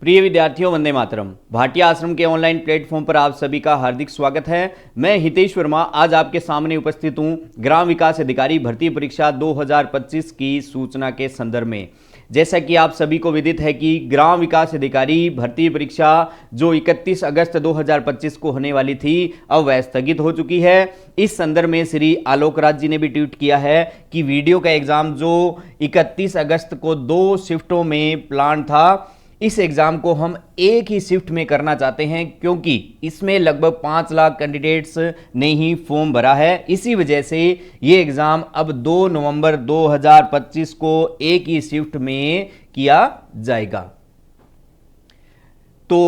प्रिय विद्यार्थियों, वंदे मातरम। भाटिया आश्रम के ऑनलाइन प्लेटफॉर्म पर आप सभी का हार्दिक स्वागत है। मैं हितेश वर्मा आज आपके सामने उपस्थित हूं ग्राम विकास अधिकारी भर्ती परीक्षा 2025 की सूचना के संदर्भ में। जैसा कि आप सभी को विदित है कि ग्राम विकास अधिकारी भर्ती परीक्षा जो 31 अगस्त 2025 को होने वाली थी, अब वह स्थगित हो चुकी है। इस संदर्भ में श्री आलोक राज जी ने भी ट्वीट किया है कि वीडियो का एग्जाम जो 31 अगस्त को 2 शिफ्टों में प्लान था, इस एग्जाम को हम एक ही शिफ्ट में करना चाहते हैं क्योंकि इसमें लगभग 5 लाख कैंडिडेट्स ने ही फॉर्म भरा है। इसी वजह से ये एग्जाम अब 2 नवंबर 2025 को एक ही शिफ्ट में किया जाएगा। तो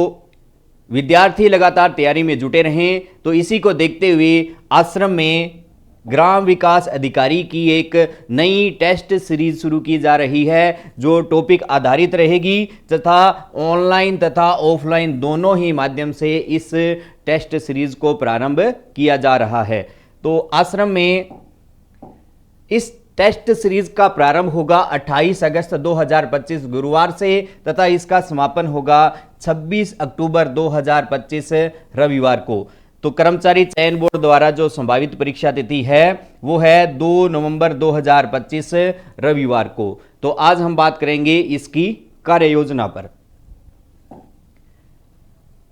विद्यार्थी लगातार तैयारी में जुटे रहें। तो इसी को देखते हुए आश्रम में ग्राम विकास अधिकारी की एक नई टेस्ट सीरीज शुरू की जा रही है जो टॉपिक आधारित रहेगी तथा ऑनलाइन तथा ऑफलाइन दोनों ही माध्यम से इस टेस्ट सीरीज को प्रारंभ किया जा रहा है। तो आश्रम में इस टेस्ट सीरीज का प्रारंभ होगा 28 अगस्त 2025 गुरुवार से तथा इसका समापन होगा 26 अक्टूबर 2025 रविवार को। तो कर्मचारी चयन बोर्ड द्वारा जो संभावित परीक्षा तिथि है वो है 2 नवंबर 2025 रविवार को। तो आज हम बात करेंगे इसकी कार्य योजना पर।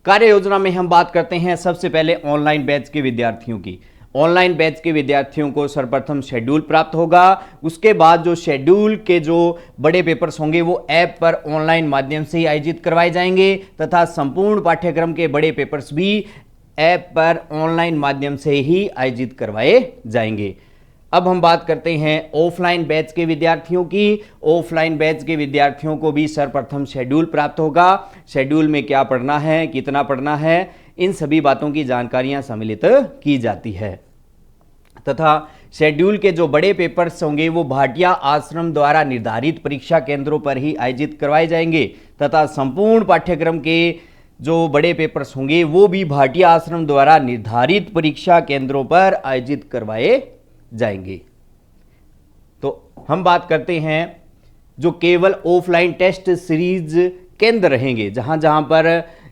कार्य योजना में हम बात करते हैं सबसे पहले ऑनलाइन बैच के विद्यार्थियों की। ऑनलाइन बैच के विद्यार्थियों को सर्वप्रथम शेड्यूल प्राप्त होगा। उसके बाद जो शेड्यूल के जो बड़े पेपर्स होंगे वो ऐप पर ऑनलाइन माध्यम से ही आयोजित करवाए जाएंगे तथा संपूर्ण पाठ्यक्रम के बड़े पेपर्स भी ऐप पर ऑनलाइन माध्यम से ही आयोजित करवाए जाएंगे। अब हम बात करते हैं ऑफलाइन बैच के विद्यार्थियों की। ऑफलाइन बैच के विद्यार्थियों को भी सर्वप्रथम शेड्यूल प्राप्त होगा। शेड्यूल में क्या पढ़ना है, कितना पढ़ना है, इन सभी बातों की जानकारियां सम्मिलित की जाती है तथा शेड्यूल के जो बड़े पेपर्स होंगे वो भाटिया आश्रम द्वारा निर्धारित परीक्षा केंद्रों पर ही आयोजित करवाए जाएंगे तथा संपूर्ण पाठ्यक्रम के जो बड़े पेपर्स होंगे वो भी भाटिया आश्रम द्वारा निर्धारित परीक्षा केंद्रों पर आयोजित करवाए जाएंगे। तो हम बात करते हैं जो केवल ऑफलाइन टेस्ट सीरीज केंद्र रहेंगे जहां जहां पर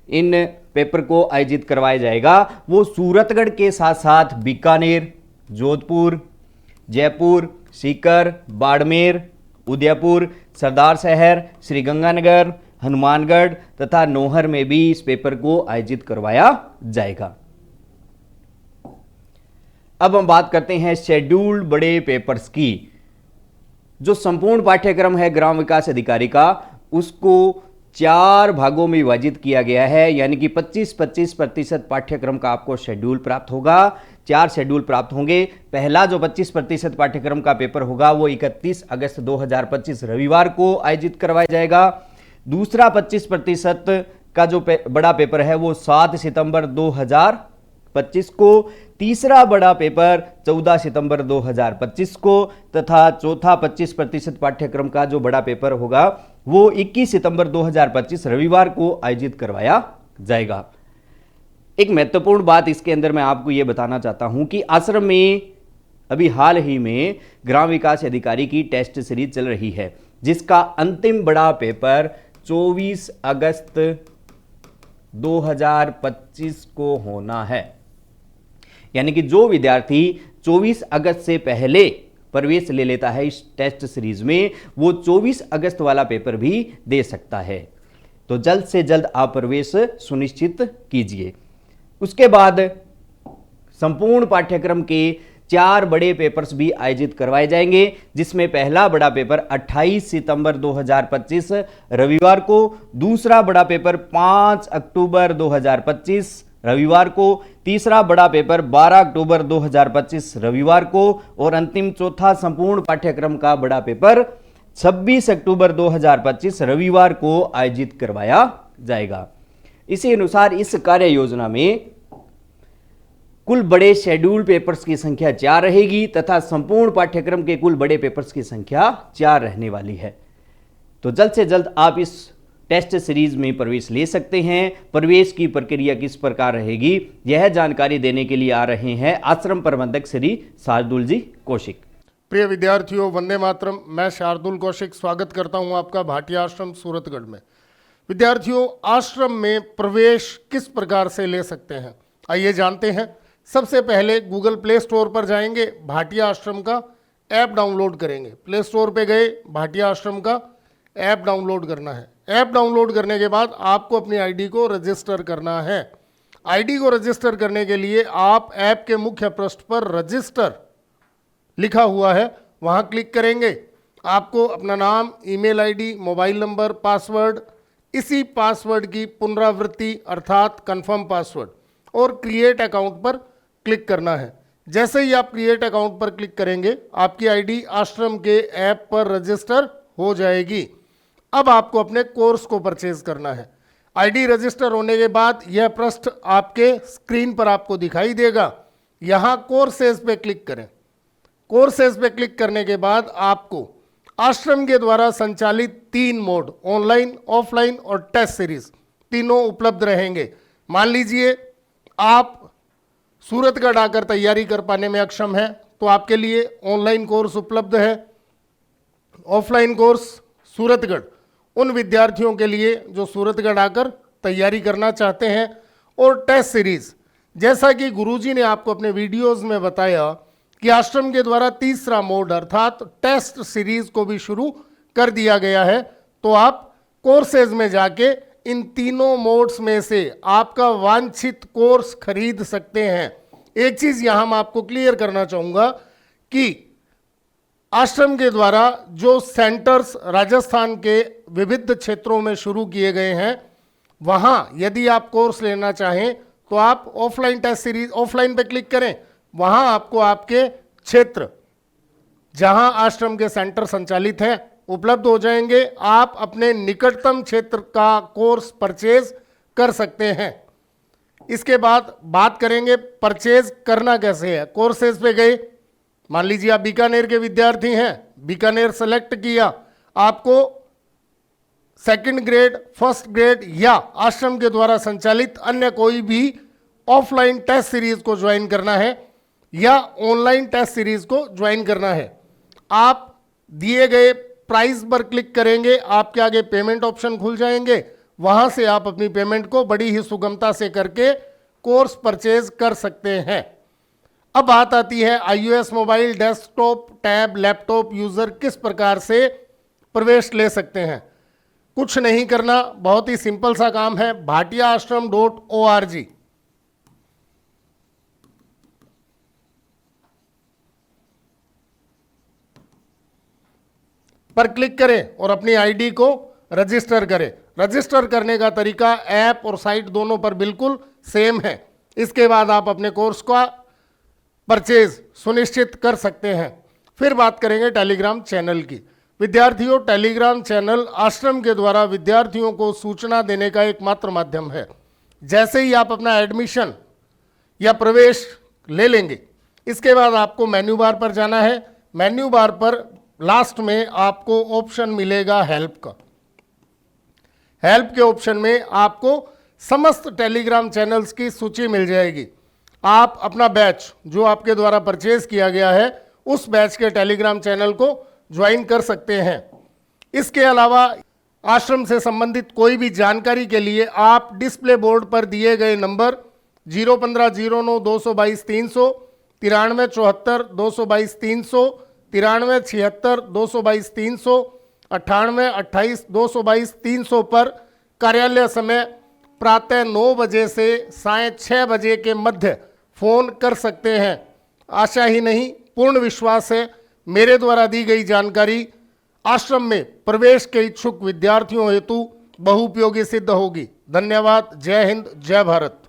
इन पेपर को आयोजित करवाया जाएगा वो सूरतगढ़ के साथ साथ बीकानेर, जोधपुर, जयपुर, सीकर, बाड़मेर, उदयपुर, सरदार शहर, श्रीगंगानगर, हनुमानगढ़ तथा नौहर में भी इस पेपर को आयोजित करवाया जाएगा। अब हम बात करते हैं शेड्यूल्ड बड़े पेपर्स की। जो संपूर्ण पाठ्यक्रम है ग्राम विकास अधिकारी का उसको 4 भागों में विभाजित किया गया है, यानी कि 25-25% पाठ्यक्रम का आपको शेड्यूल प्राप्त होगा। 4 शेड्यूल प्राप्त होंगे। पहला जो 25% पाठ्यक्रम का पेपर होगा वो 31 अगस्त 2025 रविवार को आयोजित करवाया जाएगा। दूसरा 25% का जो बड़ा पेपर है वो 7 सितंबर 2025 को, तीसरा बड़ा पेपर 14 सितंबर 2025 को तथा चौथा 25% पाठ्यक्रम का जो बड़ा पेपर होगा वो 21 सितंबर 2025 रविवार को आयोजित करवाया जाएगा। एक महत्वपूर्ण बात इसके अंदर मैं आपको ये बताना चाहता हूं कि आश्रम में अभी हाल ही में ग्राम विकास अधिकारी की टेस्ट सीरीज चल रही है जिसका अंतिम बड़ा पेपर 24 अगस्त 2025 को होना है। यानी कि जो विद्यार्थी 24 अगस्त से पहले प्रवेश ले लेता है इस टेस्ट सीरीज में वो 24 अगस्त वाला पेपर भी दे सकता है। तो जल्द से जल्द आप प्रवेश सुनिश्चित कीजिए। उसके बाद संपूर्ण पाठ्यक्रम के 4 बड़े पेपर्स भी आयोजित करवाए जाएंगे जिसमें पहला बड़ा पेपर 28 सितंबर 2025 रविवार को, दूसरा बड़ा पेपर 5 अक्टूबर 2025 रविवार को, तीसरा बड़ा पेपर 12 अक्टूबर 2025 रविवार को और अंतिम चौथा संपूर्ण पाठ्यक्रम का बड़ा पेपर 26 अक्टूबर 2025 रविवार को आयोजित करवाया जाएगा। इसी अनुसार इस कार्य योजना में कुल बड़े शेड्यूल पेपर्स की संख्या 4 रहेगी तथा संपूर्ण पाठ्यक्रम के कुल बड़े पेपर्स की संख्या 4 रहने वाली है। तो जल्द से जल्द आप इस टेस्ट सीरीज में प्रवेश ले सकते हैं। प्रवेश की प्रक्रिया किस प्रकार रहेगी यह जानकारी देने के लिए आ रहे हैं आश्रम प्रबंधक श्री शार्दुल जी कौशिक। प्रिय विद्यार्थियों, वंदे मातरम। मैं शार्दुल कौशिक स्वागत करता हूं आपका भाटिया आश्रम सूरतगढ़ में। विद्यार्थियों, आश्रम में प्रवेश किस प्रकार से ले सकते हैं, आइए जानते हैं। सबसे पहले गूगल प्ले स्टोर पर जाएंगे, भाटिया आश्रम का ऐप डाउनलोड करेंगे। प्ले स्टोर पे गए, भाटिया आश्रम का ऐप डाउनलोड करना है। ऐप डाउनलोड करने के बाद आपको अपनी आईडी को रजिस्टर करना है। आईडी को रजिस्टर करने के लिए आप ऐप के मुख्य पृष्ठ पर रजिस्टर लिखा हुआ है, वहां क्लिक करेंगे। आपको अपना नाम, email ID, mobile number, password, इसी पासवर्ड की पुनरावृत्ति अर्थात कंफर्म पासवर्ड और क्रिएट अकाउंट पर क्लिक करना है। जैसे ही आप क्रिएट अकाउंट पर क्लिक करेंगे, आपकी आईडी आश्रम के ऐप पर रजिस्टर हो जाएगी। अब आपको अपने कोर्स को परचेज करना है। आईडी रजिस्टर होने के बाद यह पृष्ठ आपके स्क्रीन पर आपको दिखाई देगा। यहाँ कोर्सेज पे क्लिक करें। कोर्सेज पे क्लिक करने के बाद आपको आश्रम के द्वारा संचालित 3 मोड, ऑनलाइन, ऑफलाइन और टेस्ट सीरीज, तीनों उपलब्ध रहेंगे। मान लीजिए आप सूरतगढ़ आकर तैयारी कर पाने में अक्षम है, तो आपके लिए ऑनलाइन कोर्स उपलब्ध है। ऑफलाइन कोर्स सूरतगढ़ उन विद्यार्थियों के लिए जो सूरतगढ़ आकर तैयारी करना चाहते हैं। और टेस्ट सीरीज, जैसा कि गुरुजी ने आपको अपने वीडियोस में बताया कि आश्रम के द्वारा तीसरा मोड अर्थात टेस्ट सीरीज को भी शुरू कर दिया गया है, तो आप कोर्सेज में जाके इन तीनों मोड्स में से आपका वांछित कोर्स खरीद सकते हैं। एक चीज यहां मैं आपको क्लियर करना चाहूंगा कि आश्रम के द्वारा जो सेंटर्स राजस्थान के विविध क्षेत्रों में शुरू किए गए हैं, वहां यदि आप कोर्स लेना चाहें तो आप ऑफलाइन टेस्ट सीरीज, ऑफलाइन पे क्लिक करें। वहां आपको आपके क्षेत्र जहां आश्रम के सेंटर संचालित हैं उपलब्ध हो जाएंगे। आप अपने निकटतम क्षेत्र का कोर्स परचेज कर सकते हैं। इसके बाद बात करेंगे परचेज करना कैसे है। कोर्सेज पे गए, मान लीजिए आप बीकानेर के विद्यार्थी हैं, बीकानेर सेलेक्ट किया। आपको सेकंड ग्रेड, फर्स्ट ग्रेड या आश्रम के द्वारा संचालित अन्य कोई भी ऑफलाइन टेस्ट सीरीज को ज्वाइन करना है या ऑनलाइन टेस्ट सीरीज को ज्वाइन करना है। आप दिए गए प्राइस पर क्लिक करेंगे, आपके आगे पेमेंट ऑप्शन खुल जाएंगे। वहां से आप अपनी पेमेंट को बड़ी ही सुगमता से करके कोर्स परचेज कर सकते हैं। अब बात आती है iOS mobile, desktop, tab, laptop user किस प्रकार से प्रवेश ले सकते हैं। कुछ नहीं करना, बहुत ही सिंपल सा काम है। bhatiaashram.org पर क्लिक करें और अपनी आईडी को रजिस्टर करें। रजिस्टर करने का तरीका ऐप और साइट दोनों पर बिल्कुल सेम है। इसके बाद आप अपने कोर्स का परचेज सुनिश्चित कर सकते हैं। फिर बात करेंगे टेलीग्राम चैनल की। विद्यार्थियों, टेलीग्राम चैनल आश्रम के द्वारा विद्यार्थियों को सूचना देने का एकमात्र माध्यम है। जैसे ही आप अपना एडमिशन या प्रवेश ले लेंगे, इसके बाद आपको मेन्यू बार पर जाना है। मेन्यू बार पर लास्ट में आपको ऑप्शन मिलेगा हेल्प का। हेल्प के ऑप्शन में आपको समस्त टेलीग्राम चैनल्स की सूची मिल जाएगी। आप अपना बैच जो आपके द्वारा परचेज किया गया है, उस बैच के टेलीग्राम चैनल को ज्वाइन कर सकते हैं। इसके अलावा आश्रम से संबंधित कोई भी जानकारी के लिए आप डिस्प्ले बोर्ड पर दिए गए नंबर 01509 222 300, 93 74 222 300, 93 76 222 300, 98 28 222 300 पर कार्यालय समय प्रातः 9 बजे से साय 6 बजे के मध्य फोन कर सकते हैं। आशा ही नहीं, पूर्ण विश्वास है मेरे द्वारा दी गई जानकारी आश्रम में प्रवेश के इच्छुक विद्यार्थियों हेतु बहुउपयोगी सिद्ध होगी। धन्यवाद। जय हिंद, जय भारत।